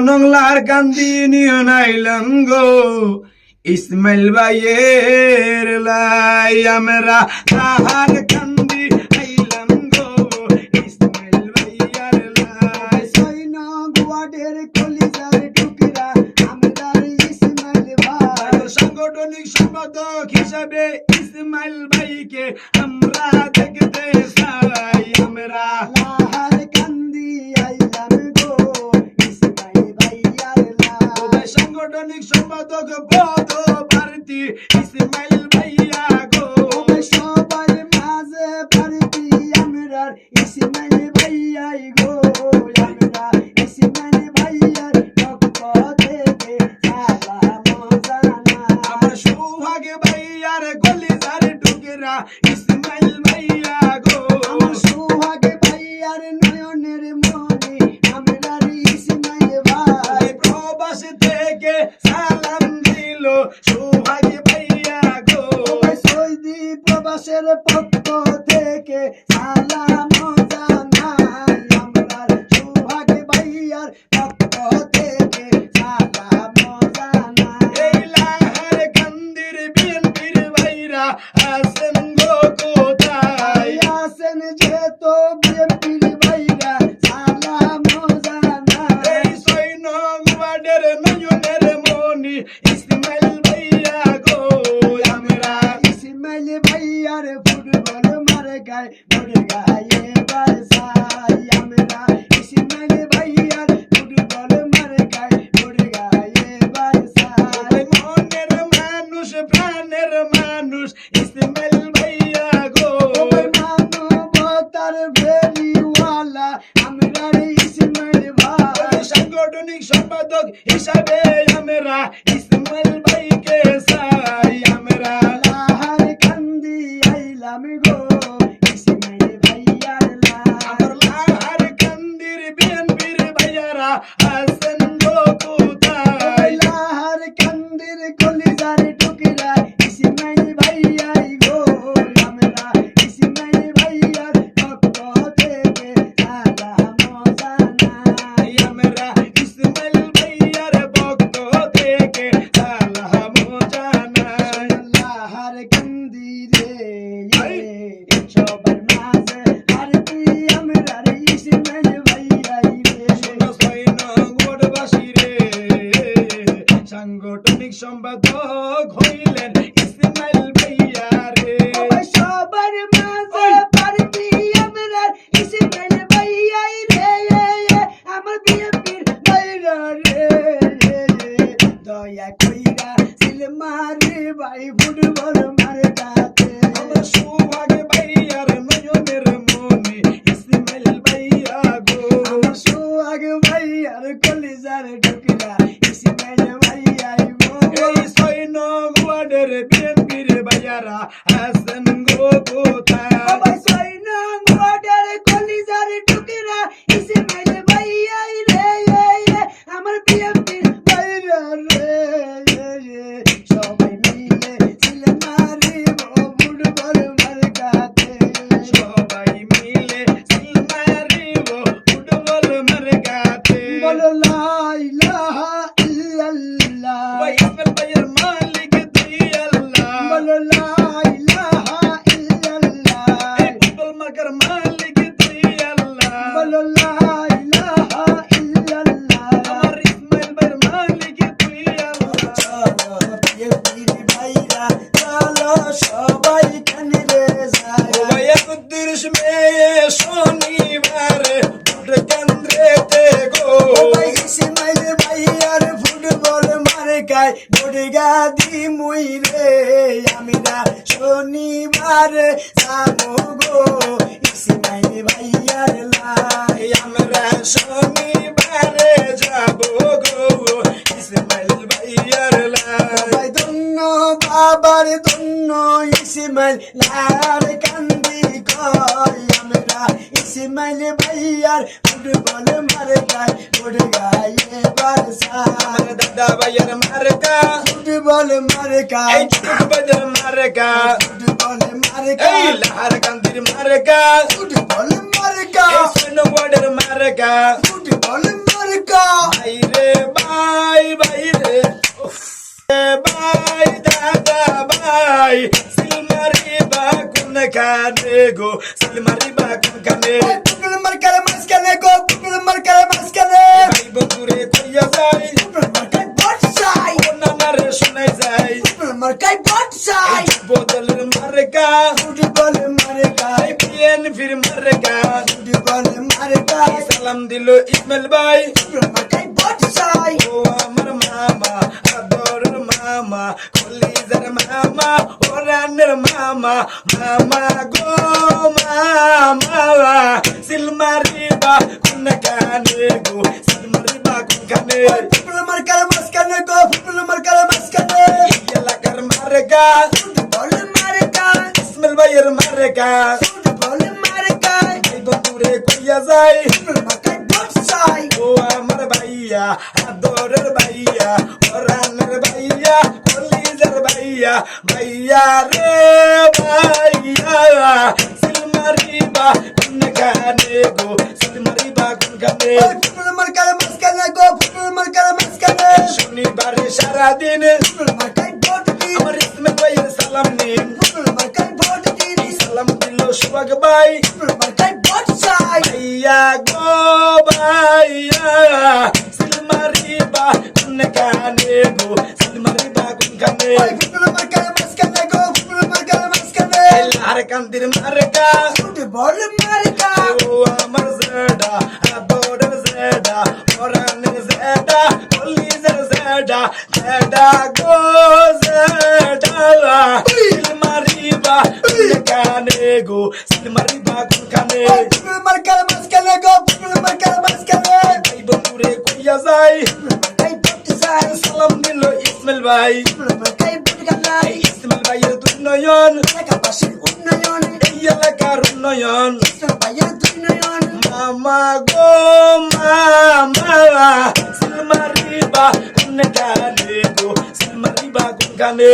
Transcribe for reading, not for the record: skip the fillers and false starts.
নংলার কান্দি নিয়ে নাইলাম গো ইসমাইল ভাইয়ের লাই আমরা লাহার কান্দি আইলাম গো ইসমাইল ভাইয়ার লাই ছয় নং ওয়ার্ডের কলিজার টুকরা আমরার ইসমাইল ভাই সাংগঠনিক সম্পাদক হিসাবে ইসমাইল ভাইকে আমরা দেখতে চাই আমরা লাহার কান্দি আইলাম গো ইসমাইল ভাইয়ার লাই সাংগঠনিক সম্পাদক পদ প্রার্থী ইসমাইল ভাইয়া গো সবার মাঝে পারবি আমরার ইসমাইল ভাইয়াই গো আমরা ইসমাইল ভাইয়ার পক্ষ থেকে সালাম জানাই আমার সৌভাগ্য ভাইয়ার কলিজার টুকরা ইসমাইল ভাইয়া গো আমার সোহাগ ভাইয়ার নয়নের মনি আমরার ইসমাইল ভাই প্রবাস থেকে সালাম দিল সৌভাগ্য ভাইয়া গো সৌদি প্রবাসের পক্ষ থেকে সালাম জানাই আমরার সোহাগ ভাইয়ার পক্ষ থেকে সালাম জানাই এই লাহার কান্দির বিএনপির ভাইরা আছেন গো কোথায় আছেন যেহেতু বিএনপির ভাইরা সালাম জানাই এই ৬ নং ওয়ার্ডের নয়নের মনি ইসমাইল ভাইয়া গো আমরা ইসমাইল ভাইয়ার ফুটবল মার্কায় ভোট গায়ে বাসাই আমরা ইসমাইল ভাইয়ার ফুটবল মার্কায় ভোট গায়ে বাসাই ওই মনের মানুষ প্রাণের মানুষ ইসমাইল ভাইয়া গো ওই মানবতার ভেরিওয়ালা আমরার ইসমাইল ভাই সাংগঠনিক সম্পাদক হিসাবে আমরা ইসমাইল ভাইকে চাই আমরা লাহার কান্দি আইলাম গো ইসমাইল ভাইয়ার আমার লাই লাহার কান্দির বিএনপির ভাইয়ারা আছেন গো কোথায় লাহার কান্দির কলিজার টুকরা ইসমাইল ভাইয়াই গো আমরা ইসমাইল ভাইয়ার পক্ষ থেকে সালাম জানাই আমরা ইসমাইল ভাইয়ার পক্ষ থেকে সালাম জানাই লাহার কান্দি রে সবার মাঝে আরতি আমরার ইসমাইল ভাইয়াই রে ছয় নং ওয়ার্ডবাসী রে সাংগঠনিক সম্পাদক হইলেন ইসমাইল ভাইয়া রে সবার মাঝে পারবি আমরার ইসমাইল ভাইয়াই রে আমার বিএনপির ভাইরা রে দয়া কইরা সিলমারি ভাই ফুটবল মার্কাতে আমার সৌভাগ্য ভাইয়ার নয়নের মনি ইসমাইল ভাইয়া গো আমার সোহাগ ভাইয়ার কলিজার টুকরা ইসমাইল ভাইয়াই গো এই ৬ নং ওয়ার্ডের বিএনপির ভাইয়ারা আছেন গো কোথায় সবাই ছয় নং ওয়ার্ডের কলিজার টুকরা ইসমাইল ভাইয়াই রে আমার বিএনপির ভাইরা রে সবাই মিলে সিলমারি ফুটবল মার্কাতে সবাই মিলে সিল মারিব ফুটবল মার্কাতে বলো লা ইলাহা ইল্লাল্লাহ ভাই ইসমাইল ভাইয়ের মালিক তুই আল্লাহ বলো লা ইলাহা ইল্লাল্লাহ এই ফুটবল মার্কার মালিক তুই আল্লাহ বলো লা ইলাহা ইল্লাল্লাহ আমার ইসমাইল ভাইয়ের মালিক তুই আল্লাহ ভাইরা চলো সবাই কানে রে যায় ভাই ৩১ মে শনিবারে ভোট কেন্দ্রেতে গো ভাই ইসমাইল ভাইয়ার ফুটবল মার্কায় বড়গা দি মুই রে আমরা শনিবারে যাবো গো ইসমাইল ভাইয়ার লাই আমরা শনিবারে যাব গো ইসমাইল ভাইয়ার লাই ভাই ধন্য বাবার ধন্য ইসমাইল লার কান্দি কয় আমরা ইসমাইল ভাইয়ার ফুটবল মার্কায় বড়গায় বারসা আমার দাদা ভাইয়ের মার্কা ফুটবল মার্কায় এই ফুটবলের মার্কা ফুটবল এই মার্কায় লাহার কান্দির মার্কা ফুটবল মার্কা এই সোনগড়ের মার্কা ফুটবল মার্কা ভাই রে ভাই সিলমারি বা কোন কানে গো সিলমারি বা কোন কানে ফুটবল মার্কার মাঝখানে গো ফুটবল মার্কার মাঝখানে ভাই বন্ধুরে কইয়া যাই ফুটবল মার্কার বটসাই ও নানারে শোনাই যাই ফুটবল মার্কার বটসাই বদলের মার্কা ফুটবল মার্কার পিএন ফির মার্কা ফুটবল মার্কার সালাম দিল ইসমাইল ভাই ফুটবল মার্কার বটসাই ও আমার মামা আদরের মামা কলিজার মামা ওরানের মামা মামা গো মামা সিলমারি বা কোন কানে গো সিলমারি বা কোন কানে ফুটবল মার্কার মাঝখানে গো ফুটবল মার্কার মাঝখানে এলাকার মার্কা ফুটবল মার্কার ইসমাইল ভাইয়ের মার্কা ফুটবল মার্কার এই বন্ধুরে কইয়া যাই ফুটবল মার্কার বটসাই ও আমার ভাইয়া আদরের ভাইয়া ওরানের ভাইয়া কলিজার ভাইয়া ভাইয়া রে ভাইয়া সিলমারি বা কোন কানে গো সিলমারি বা কোন কানে ফুটবল মার্কার মাঝখানে গো ফুটবল মার্কার মাঝখানে শনিবারে সারাদিন ফুটবল মার্কার ভোট দিন আমার ইসমাইল ভাইয়ের সালাম নিন ফুটবল মার্কার ভোট দিন সালাম দিল সুবাগ ভাই ফুটবল মার্কার বটসাই ভাইয়া গো ভাইয়া সিলমারি বা কোন কানে গো সিলমারি বা কোন কানে ফুটবল মার্কার মাঝখানে গো ফুটবল মার্কার মাঝখানে লার কান্দির মার্কা ফুটবল মার্কার ও আমার জেডা আদরের জেডা ওরানের জেডা কলিজার জেডা জেডা গো জেডা সিলমারি বা কোন কানে গো সিলমারি বা কোন কানে ফুটবল মার্কার মাঝখানে গো ফুটবল মার্কার মাঝখানে এই বন্ধুরে কইয়া যাই ফুটবল মার্কার বটসাই সালাম দিল ইসমাইল ভাই ফুটবল মার্কার বটগালাই ইসমাইল ভাইয়ের দুই নয়ন এলাকাবাসীর উন্নয়ন এই এলাকার উন্নয়ন ইসলাম ভাইয়ের দুই নয়ন মামা গো মামা সিলমারি বা কোন কানে গো সিলমারি বা কোন কানে